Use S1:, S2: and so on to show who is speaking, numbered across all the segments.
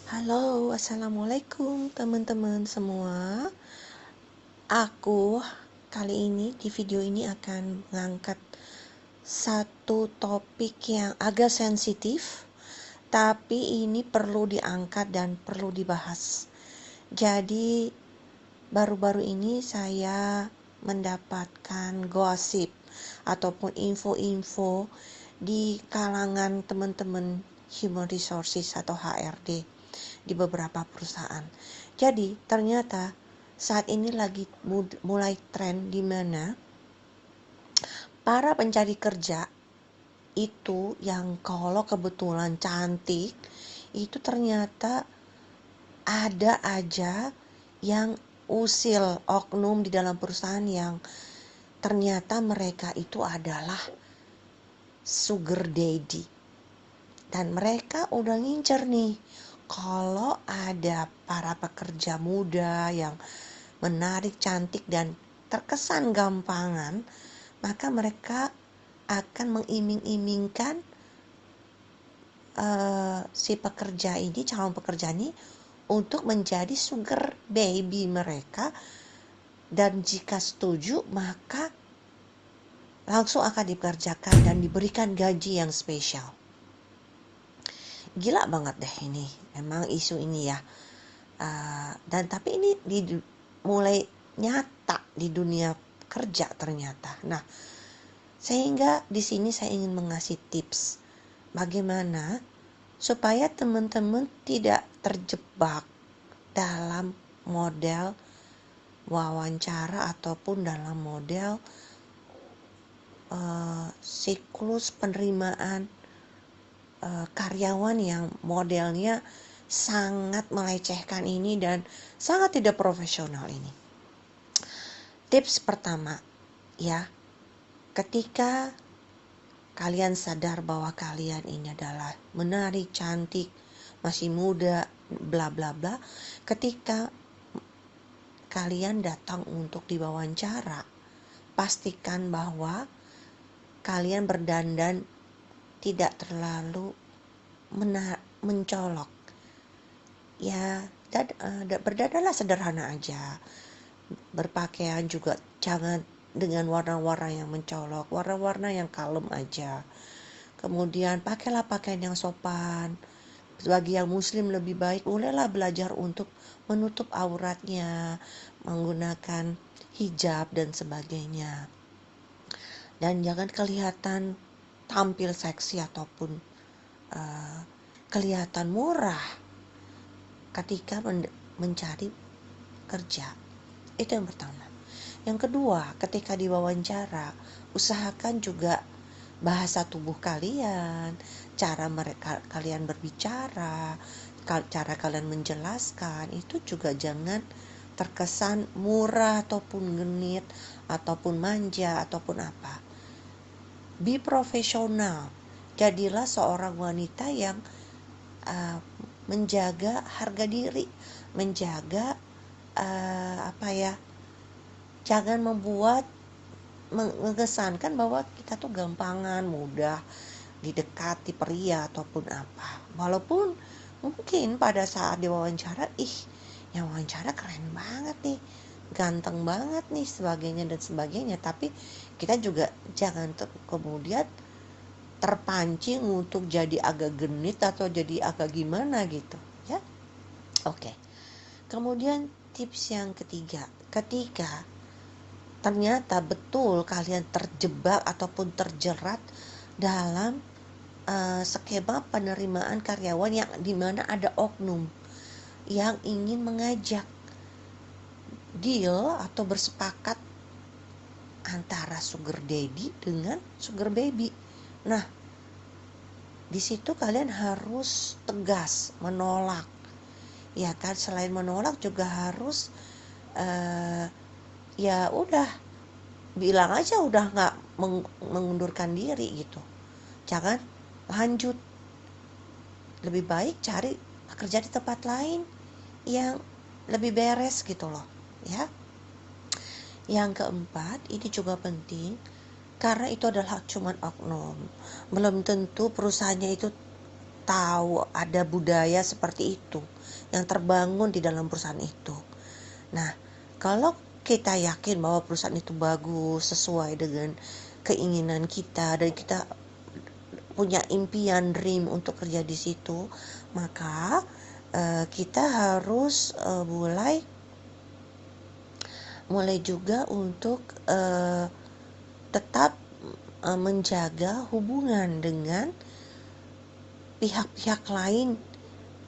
S1: Halo, assalamualaikum teman-teman semua. Aku kali ini di video ini akan mengangkat satu topik yang agak sensitif, tapi ini perlu diangkat dan perlu dibahas. Jadi, baru-baru ini saya mendapatkan gosip ataupun info-info di kalangan teman-teman human resources atau HRD di beberapa perusahaan. Jadi ternyata saat ini lagi mulai tren di mana para pencari kerja itu yang kalau kebetulan cantik itu ternyata ada aja yang usil oknum di dalam perusahaan yang ternyata mereka itu adalah sugar daddy. Dan mereka udah ngincer nih, kalau ada para pekerja muda yang menarik, cantik, dan terkesan gampangan, maka mereka akan mengiming-imingkan si pekerja ini, calon pekerja ini, untuk menjadi sugar baby mereka. Dan jika setuju, maka langsung akan dikerjakan dan diberikan gaji yang spesial. Gila banget deh ini, memang isu ini ya. Dan tapi ini mulai nyata di dunia kerja ternyata. Nah, sehingga di sini saya ingin mengasih tips bagaimana supaya teman-teman tidak terjebak dalam model wawancara ataupun dalam model siklus penerimaan karyawan yang modelnya sangat melecehkan ini dan sangat tidak profesional ini. Tips pertama ya, ketika kalian sadar bahwa kalian ini adalah menarik, cantik, masih muda, bla bla bla, ketika kalian datang untuk diwawancara, pastikan bahwa kalian berdandan tidak terlalu mencolok. Ya, berdandanlah sederhana aja. Berpakaian juga jangan dengan warna-warna yang mencolok, warna-warna yang kalem aja. Kemudian pakailah pakaian yang sopan. Bagi yang muslim lebih baik bolehlah belajar untuk menutup auratnya, menggunakan hijab dan sebagainya. Dan jangan kelihatan tampil seksi ataupun kelihatan murah ketika mencari kerja. Itu yang pertama. Yang kedua, ketika diwawancara, usahakan juga bahasa tubuh kalian, cara kalian berbicara, cara kalian menjelaskan, itu juga jangan terkesan murah ataupun genit ataupun manja ataupun apa. Be profesional. Jadilah seorang wanita yang menjaga harga diri, menjaga jangan membuat mengesankan bahwa kita tuh gampangan, mudah didekati pria ataupun apa. Walaupun mungkin pada saat diwawancara, yang wawancara keren banget nih, ganteng banget nih, sebagainya dan sebagainya. Tapi kita juga jangan kemudian terpancing untuk jadi agak genit atau jadi agak gimana gitu ya. Oke. Kemudian tips yang ketiga, ketika ternyata betul kalian terjebak ataupun terjerat dalam skema penerimaan karyawan yang dimana ada oknum yang ingin mengajak deal atau bersepakat antara sugar daddy dengan sugar baby. Nah, di situ kalian harus tegas menolak, ya kan? Selain menolak juga harus ya udah bilang aja udah nggak mengundurkan diri gitu. Jangan lanjut. Lebih baik cari kerja di tempat lain yang lebih beres gitu loh, ya. Yang keempat, ini juga penting karena itu adalah cuman oknum. Belum tentu perusahaannya itu tahu ada budaya seperti itu yang terbangun di dalam perusahaan itu. Nah, kalau kita yakin bahwa perusahaan itu bagus sesuai dengan keinginan kita dan kita punya impian dream untuk kerja di situ, maka kita harus mulai juga untuk tetap menjaga hubungan dengan pihak-pihak lain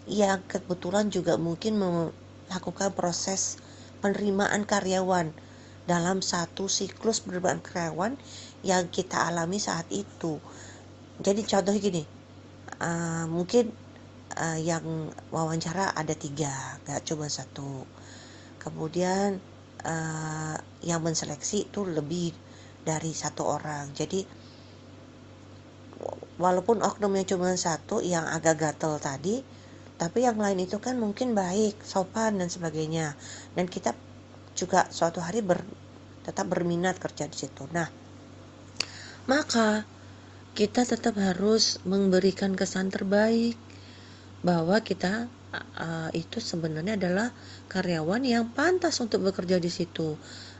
S1: yang kebetulan juga mungkin melakukan proses penerimaan karyawan dalam satu siklus penerimaan karyawan yang kita alami saat itu. Jadi contoh gini, mungkin yang wawancara ada 3, gak cuma 1. Kemudian yang menseleksi itu lebih dari 1 orang. Jadi walaupun oknumnya cuma 1 yang agak gatel tadi, tapi yang lain itu kan mungkin baik, sopan dan sebagainya. Dan kita juga suatu hari tetap berminat kerja di situ. Nah, maka kita tetap harus memberikan kesan terbaik bahwa kita itu sebenarnya adalah karyawan yang pantas untuk bekerja di situ.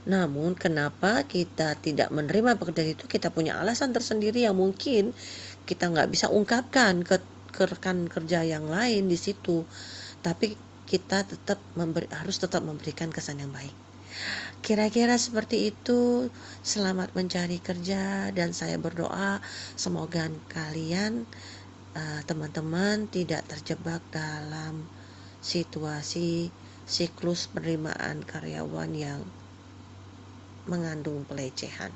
S1: Namun kenapa kita tidak menerima pekerjaan itu, kita punya alasan tersendiri yang mungkin kita nggak bisa ungkapkan ke rekan kerja yang lain di situ. Tapi kita harus tetap memberikan kesan yang baik. Kira-kira seperti itu. Selamat mencari kerja dan saya berdoa semoga kalian teman-teman tidak terjebak dalam situasi siklus penerimaan karyawan yang mengandung pelecehan.